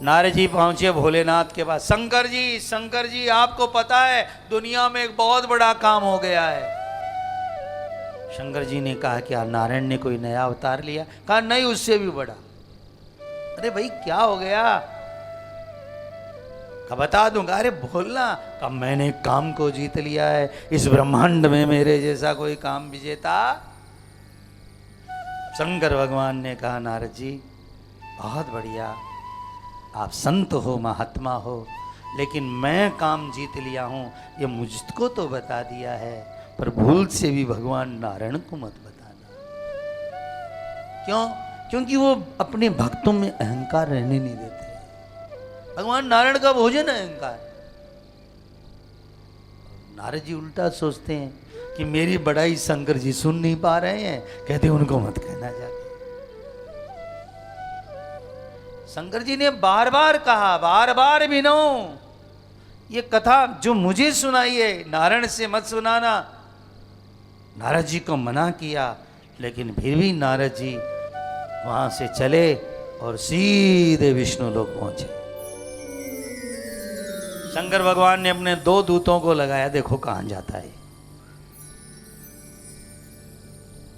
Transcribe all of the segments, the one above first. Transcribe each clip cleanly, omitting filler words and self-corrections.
नारद जी पहुंचे भोलेनाथ के पास। शंकर जी आपको पता है दुनिया में एक बहुत बड़ा काम हो गया है। शंकर जी ने कहा क्या नारायण ने कोई नया अवतार लिया? कहा नहीं, उससे भी बड़ा। अरे भाई क्या हो गया? कहा बता दूंगा। अरे बोलना। कहा मैंने काम को जीत लिया है, इस ब्रह्मांड में मेरे जैसा कोई काम विजेता। शंकर भगवान ने कहा नारद जी बहुत बढ़िया, आप संत हो, महात्मा हो, लेकिन मैं काम जीत लिया हूं ये मुझको तो बता दिया है, पर भूल से भी भगवान नारायण को मत बताना। क्यों? क्योंकि वो अपने भक्तों में अहंकार रहने नहीं देते। भगवान नारायण का भोजन है अहंकार। नारद जी उल्टा सोचते हैं कि मेरी बड़ाई शंकर जी सुन नहीं पा रहे हैं, कहते उनको मत कहना जाके। शंकर जी ने बार बार कहा, बार बार विनो, ये कथा जो मुझे सुनाई है नारायण से मत सुनाना। नारद जी को मना किया, लेकिन फिर भी नारद जी वहां से चले और सीधे विष्णु लोक पहुंचे। शंकर भगवान ने अपने 2 दूतों को लगाया, देखो कहां जाता है।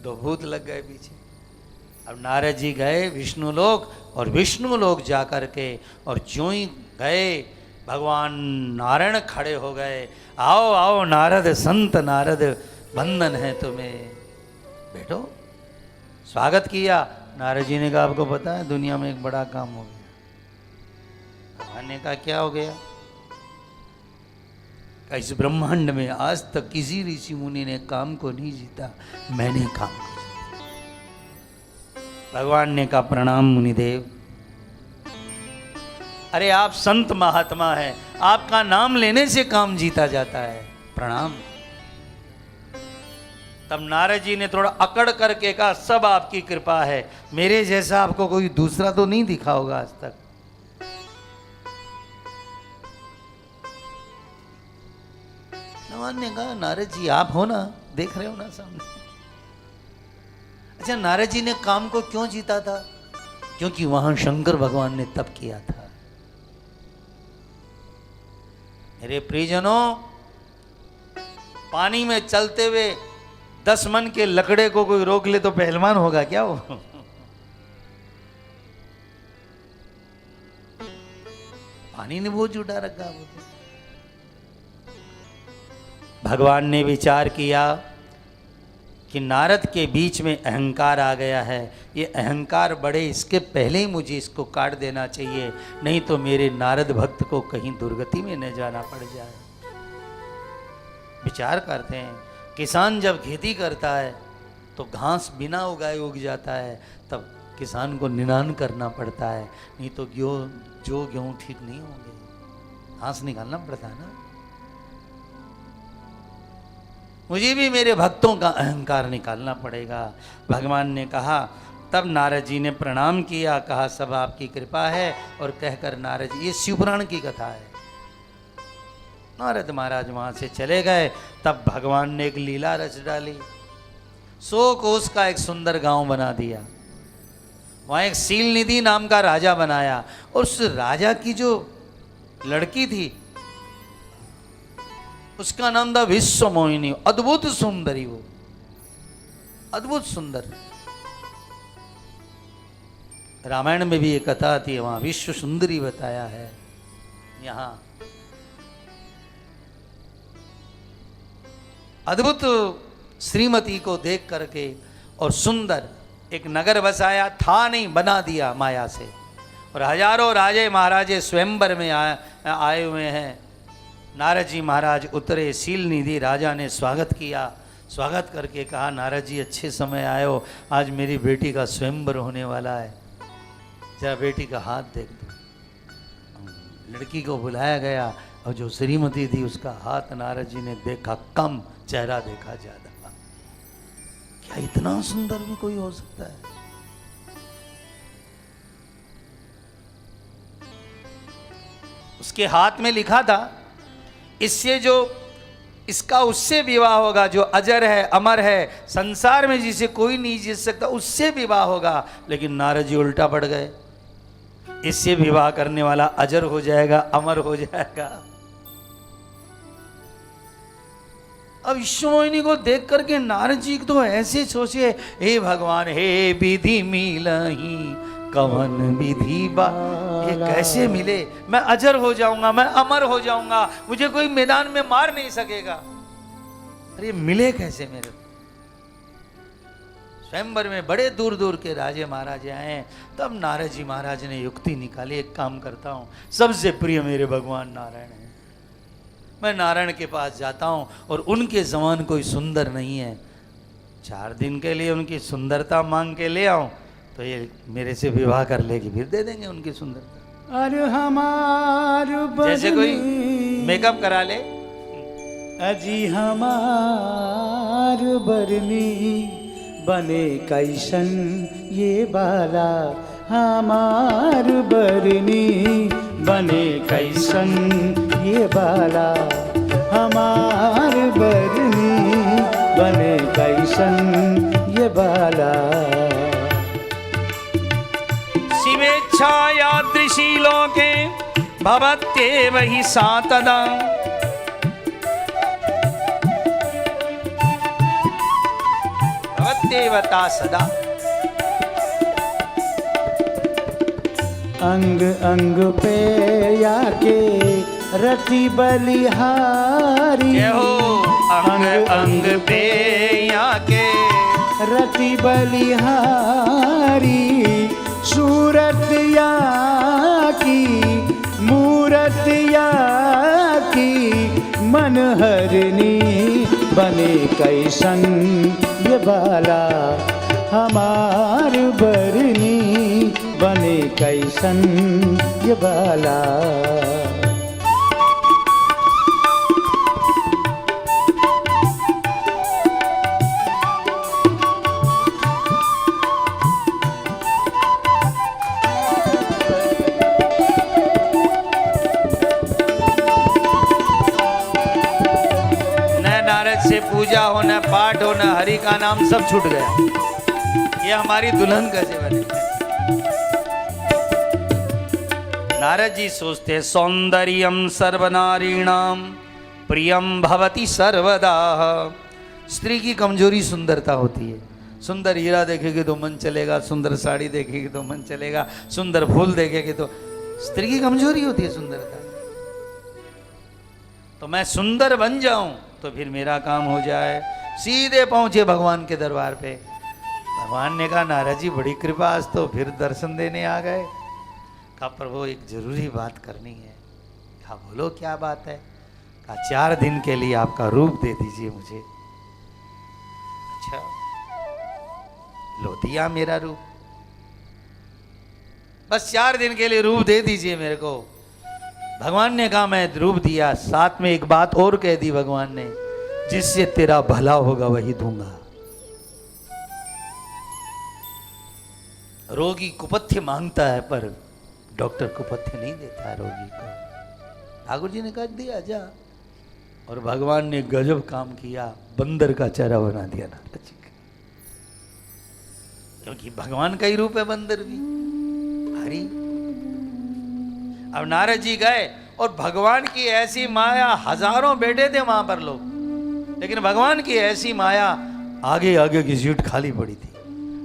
2 भूत लग गए पीछे। अब नारद जी गए विष्णु लोक, और विष्णु लोक जाकर के और ज्यों ही गए भगवान नारायण खड़े हो गए। आओ आओ नारद, संत नारद, वंदन है तुम्हें, बैठो। स्वागत किया। नारद जी ने कहा आपको पता है दुनिया में एक बड़ा काम हो गया। भगवान ने कहा क्या हो गया? इस ब्रह्मांड में आज तक किसी ऋषि मुनि ने काम को नहीं जीता, मैंने काम को जीता। भगवान ने कहा प्रणाम मुनिदेव। अरे आप संत महात्मा हैं, आपका नाम लेने से काम जीता जाता है, प्रणाम। तब नारद जी ने थोड़ा अकड़ करके कहा सब आपकी कृपा है, मेरे जैसा आपको कोई दूसरा तो नहीं दिखा होगा आज तक। भगवान ने कहा नारद जी आप हो ना, देख रहे हो ना सामने। अच्छा नारद जी ने काम को क्यों जीता था? क्योंकि वहां शंकर भगवान ने तप किया था। मेरे प्रियजनों, पानी में चलते हुए 10 मन के लकड़े को कोई रोक ले तो पहलवान होगा क्या वो? पानी ने बोझ उठा रखा वो। भगवान ने विचार किया कि नारद के बीच में अहंकार आ गया है, ये अहंकार बढ़े इसके पहले ही मुझे इसको काट देना चाहिए, नहीं तो मेरे नारद भक्त को कहीं दुर्गति में न जाना पड़ जाए। विचार करते हैं, किसान जब खेती करता है तो घास बिना उगाए उग जाता है, तब किसान को निनान करना पड़ता है, नहीं तो गेहूँ ठीक नहीं होंगे, घास निकालना पड़ता है ना। मुझे भी मेरे भक्तों का अहंकार निकालना पड़ेगा। भगवान ने कहा। तब नारद जी ने प्रणाम किया, कहा सब आपकी कृपा है, और कहकर नारद जी, ये शिवपुराण की कथा है। नारद महाराज वहां से चले गए। तब भगवान ने एक लीला रच डाली, 100 कोस का एक सुंदर गांव बना दिया। वहां एक सीलनिधि नाम का राजा बनाया, और उस राजा की जो लड़की थी उसका नाम था विश्व मोहिनी। अद्भुत सुंदरी, वो अद्भुत सुंदर। रामायण में भी एक कथा आती है, वहां विश्व सुंदरी बताया है। यहां अद्भुत श्रीमती को देख करके और सुंदर एक नगर बसाया था, नहीं बना दिया माया से, और हजारों राजे महाराजे स्वयंवर में आए हुए हैं। नारद जी महाराज उतरे, सीलनिधि राजा ने स्वागत किया। स्वागत करके कहा नारद जी अच्छे समय आए हो, आज मेरी बेटी का स्वयंवर होने वाला है, जरा बेटी का हाथ देख दो। लड़की को बुलाया गया, और जो श्रीमती थी उसका हाथ नारद जी ने देखा कम, चेहरा देखा ज्यादा। क्या इतना सुंदर भी कोई हो सकता है? उसके हाथ में लिखा था, इससे जो इसका उससे विवाह होगा जो अजर है, अमर है, संसार में जिसे कोई नहीं जीत सकता, उससे विवाह होगा। लेकिन नारद जी उल्टा पड़ गए। इससे विवाह करने वाला अजर हो जाएगा, अमर हो जाएगा। अब विश्वमोहिनी को देख करके नारद जी तो ऐसे सोचे, हे भगवान, हे विधि मिलही कवन विधि बा, ये कैसे मिले? मैं अजर हो जाऊंगा, मैं अमर हो जाऊंगा, मुझे कोई मैदान में मार नहीं सकेगा। अरे मिले कैसे मेरे? स्वयंवर में बड़े दूर दूर के राजे महाराजे आए। तब नारद जी महाराज ने युक्ति निकाली, एक काम करता हूं, सबसे प्रिय मेरे भगवान नारायण है, मैं नारायण के पास जाता हूं और उनके समान कोई सुंदर नहीं है, 4 दिन के लिए उनकी सुंदरता मांग के ले आऊं तो ये मेरे से विवाह कर लेगी, फिर दे देंगे उनकी सुंदरता। अरे हमार जैसे कोई मेकअप करा ले, अजी हमार बरनी बने कैसन ये बाला, हमार बरनी बने कैसन ये बाला, हमार बरनी बने कैसन ये बाला। शिवेच्छा यादृशी लोके भवत्येव हि सा तदा, भवत्येवता सदा। अंग अंग पे याके रति बलिहारी, अंग अंग पे याके रति बलिहारी, सूरत या की मूरत या की मनहरनी बने कैसन ये बाला, हमार बरनी बने कैसन ये बाला। से पूजा होना, पाठ होना, हरि का नाम सब छूट गया। ये हमारी दुल्हन कैसे बने? नारद जी सोचते, सौंदर्यम सर्वनारीणाम प्रियम भवति सर्वदा। स्त्री की कमजोरी सुंदरता होती है। सुंदर हीरा देखेगी तो मन चलेगा, सुंदर साड़ी देखेगी तो मन चलेगा, सुंदर फूल देखेगी तो, स्त्री की कमजोरी होती है सुंदरता। तो मैं सुंदर बन जाऊं तो फिर मेरा काम हो जाए। सीधे पहुंचे भगवान के दरबार पे। भगवान ने कहा, नारद जी बड़ी कृपा, आज तो फिर दर्शन देने आ गए। कहा, प्रभु एक जरूरी बात करनी है। कहा, बोलो क्या बात है? कहा, 4 दिन के लिए आपका रूप दे दीजिए मुझे। अच्छा, लो दिया मेरा रूप। बस 4 दिन के लिए रूप दे दीजिए मेरे को। भगवान ने कहा, मैं रूप दिया, साथ में एक बात और कह दी भगवान ने, जिससे तेरा भला होगा वही दूंगा। रोगी कुपथ्य मांगता है पर डॉक्टर कुपथ्य नहीं देता है रोगी को। ठाकुर जी ने कह दिया जा, और भगवान ने गजब काम किया, बंदर का चेहरा बना दिया नारद जी का। क्योंकि भगवान का ही रूप है बंदर भी, हरि। अब नारद जी गए और भगवान की ऐसी माया, हजारों बैठे थे वहां पर लोग, लेकिन भगवान की ऐसी माया, आगे आगे की सीट खाली पड़ी थी।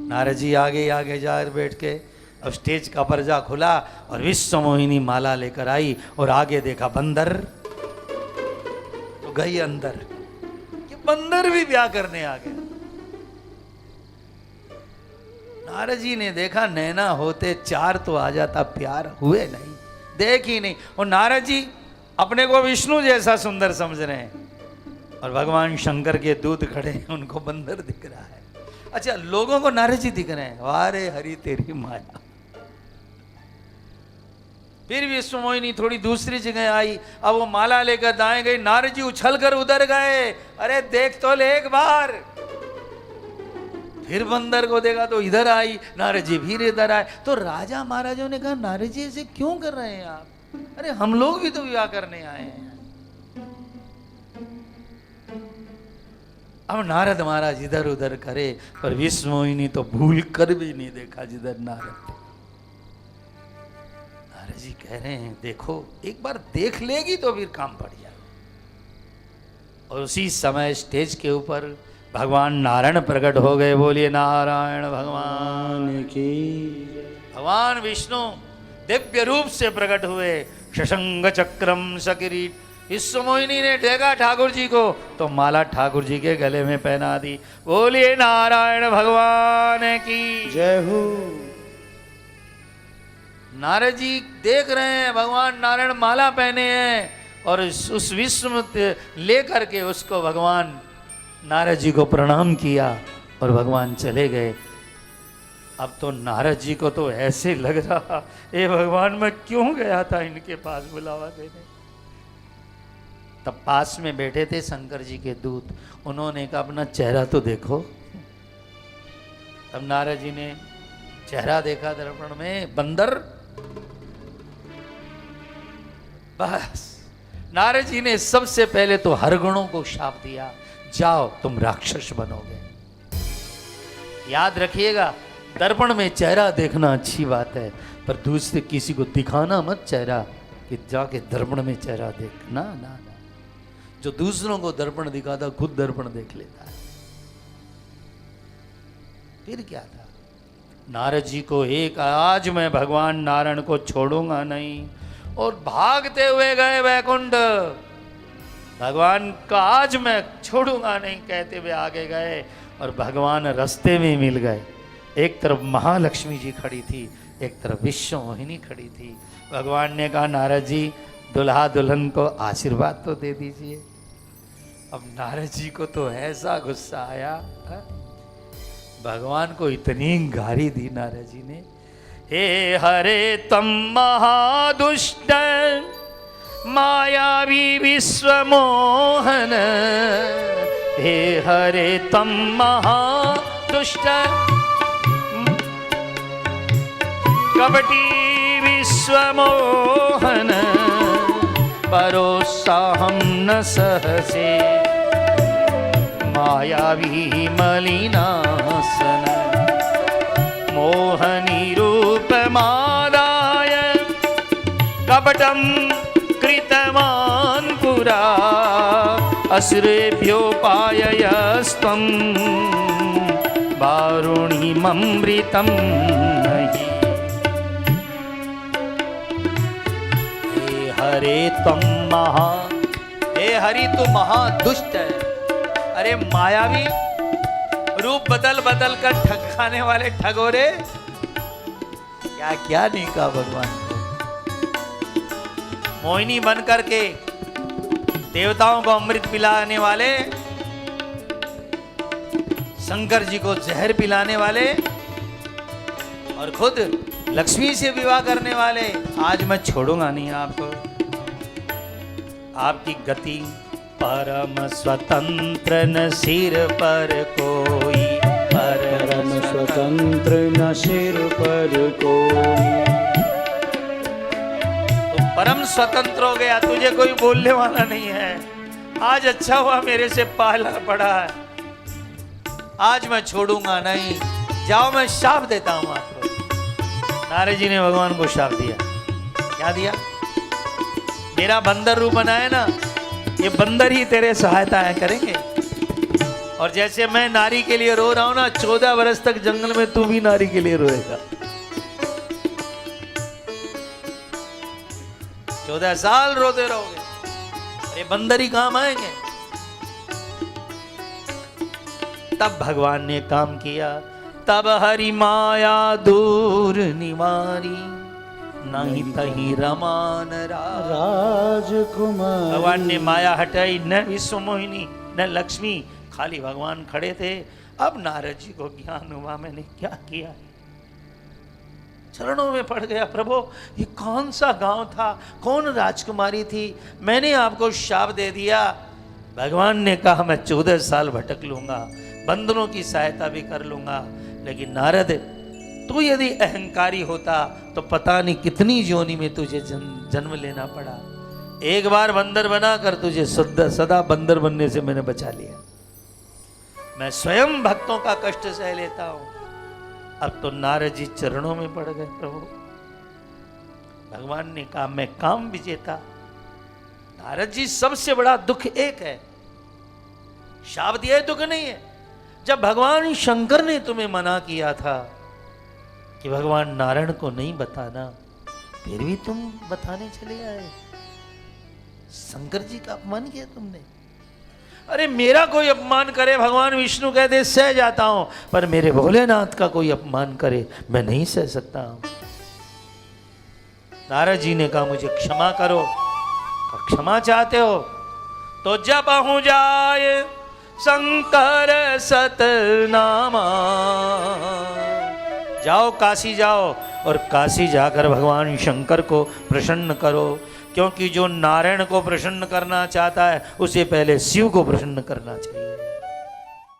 नारद जी आगे आगे जा बैठ के, अब स्टेज का पर्दा खुला और विश्व मोहिनी माला लेकर आई और आगे देखा बंदर, तो गई अंदर कि बंदर भी ब्याह करने आ गया। नारद जी ने देखा, नैना होते 4 तो आ जाता, प्यार हुए नहीं, देख ही नहीं। और नारद जी अपने को विष्णु जैसा सुंदर समझ रहे हैं और भगवान शंकर के दूत खड़े हैं, उनको बंदर दिख रहा है। अच्छा, लोगों को नारद जी दिख रहे हैं, वारे हरि तेरी माया। फिर विश्व मोहिनी थोड़ी दूसरी जगह आई, अब वो माला लेकर दाएं गई, नारद जी उछल कर उधर गए, अरे देख तो ले एक बार। फिर बंदर को देखा तो इधर आई, नारद जी फिर इधर आए। तो राजा महाराजों ने कहा, नारद जी ऐसे क्यों कर रहे हैं आप? अरे हम लोग भी तो विवाह करने आए हैं। अब नारद महाराज इधर उधर करे, पर विश्व मोहिनी तो भूल कर भी नहीं देखा जिधर नारद थे। जी कह रहे हैं देखो एक बार देख लेगी तो फिर काम बढ़ जाए। और उसी समय स्टेज के ऊपर भगवान नारायण प्रकट हो गए। बोलिए नारायण भगवान की भगवान विष्णु दिव्य रूप से प्रकट हुए। शशंग चक्रम सकिरीट। विश्वमोहिनी ने देखा ठाकुर जी को तो माला ठाकुर जी के गले में पहना दी। बोलिए नारायण भगवान की जय हो। नारद जी देख रहे हैं भगवान नारायण माला पहने हैं और उस विश्व में लेकर के उसको भगवान नारद जी को प्रणाम किया और भगवान चले गए। अब तो नारद जी को तो ऐसे लग रहा ए भगवान मैं क्यों गया था इनके पास बुलावा देने। तब पास में बैठे थे शंकर जी के दूत। उन्होंने कहा अपना चेहरा तो देखो। तब नारद जी ने चेहरा देखा दर्पण में, बंदर। बस नारद जी ने सबसे पहले तो हर गुणों को शाप दिया, जाओ तुम राक्षस बनोगे। याद रखिएगा दर्पण में चेहरा देखना अच्छी बात है, पर दूसरे किसी को दिखाना मत चेहरा कि जाके दर्पण में चेहरा देखना। ना ना, जो दूसरों को दर्पण दिखाता खुद दर्पण देख लेता है। फिर क्या था, नारद जी को एक आज मैं भगवान नारायण को छोड़ूंगा नहीं, और भागते हुए गए वैकुंठ। भगवान का आज मैं छोड़ूंगा नहीं कहते हुए आगे गए और भगवान रास्ते में मिल गए। एक तरफ महालक्ष्मी जी खड़ी थी, एक तरफ विश्व मोहिनी खड़ी थी। भगवान ने कहा नारद जी दुल्हा दुल्हन को आशीर्वाद तो दे दीजिए। अब नारद जी को तो ऐसा गुस्सा आया, भगवान को इतनी गाली दी नारद जी ने। हे हरे तम महादुष्ट मायावी विश्वमोहन। हे हरे तम महादुष्ट कपटी विश्वमोहन। परोसाहं न सहसे मायावी मलिनासन। मोहनी रूपमादाय कपटं कृतवान् पुरा। असुरेभ्योपाययस्त्वं वारुणीममृतं नहि। हरे तुम महा, हे हरि तू महादुष्ट है। अरे मायावी रूप बदल बदल कर ठग खाने वाले ठगोरे, क्या क्या नहीं कहा भगवान को। मोहिनी बन करके देवताओं को अमृत पिलाने वाले, शंकर जी को जहर पिलाने वाले, और खुद लक्ष्मी से विवाह करने वाले, आज मैं छोड़ूंगा नहीं आपको। आपकी गति परम स्वतंत्र न सिर पर कोई। परम स्वतंत्र न सिर पर कोई। तो परम स्वतंत्र हो गया, तुझे कोई बोलने वाला नहीं है। आज अच्छा हुआ मेरे से पाला पड़ा है, आज मैं छोड़ूंगा नहीं। जाओ मैं शाप देता हूं आपको। नारद जी ने भगवान को शाप दिया। क्या दिया? मेरा बंदर रूप बनाए ना, ये बंदर ही तेरे सहायता करेंगे। और जैसे मैं नारी के लिए रो रहा हूं ना, 14 वर्ष तक जंगल में तू भी नारी के लिए रोएगा। 14 साल रोते रहोगे, अरे बंदर ही काम आएंगे। तब भगवान ने काम किया। तब हरि माया दूर निवारी, नहीं तही रमान राजकुमार। भगवान ने माया हटाई, न विश्व मोहिनी न लक्ष्मी, खाली भगवान खड़े थे। अब नारद जी को ज्ञान हुआ मैंने क्या किया। चरणों में पड़ गया, प्रभु ये कौन सा गांव था, कौन राजकुमारी थी, मैंने आपको शाप दे दिया। भगवान ने कहा मैं 14 साल भटक लूंगा, बंदरों की सहायता भी कर लूंगा, लेकिन नारद तू यदि अहंकारी होता तो पता नहीं कितनी योनि में तुझे जन्म लेना पड़ा। एक बार बंदर बना कर तुझे सदा बंदर बनने से मैंने बचा लिया। मैं स्वयं भक्तों का कष्ट सह लेता हूं। अब तो नारद जी चरणों में पड़ गए, प्रभु भगवान ने कहा मैं काम विजेता। नारद जी, सबसे बड़ा दुख एक है, शाब्दिक दुख नहीं है। जब भगवान शंकर ने तुम्हें मना किया था कि भगवान नारायण को नहीं बताना, फिर भी तुम बताने चले आए। शंकर जी का अपमान किया तुमने। अरे मेरा कोई अपमान करे, भगवान विष्णु कहते सह जाता हूं, पर मेरे भोलेनाथ का कोई अपमान करे मैं नहीं सह सकता हूं। नारद जी ने कहा मुझे क्षमा करो। क्षमा चाहते हो तो जब हो जाए शंकर सतनामा, जाओ काशी जाओ और काशी जाकर भगवान शंकर को प्रसन्न करो, क्योंकि जो नारायण को प्रसन्न करना चाहता है उसे पहले शिव को प्रसन्न करना चाहिए।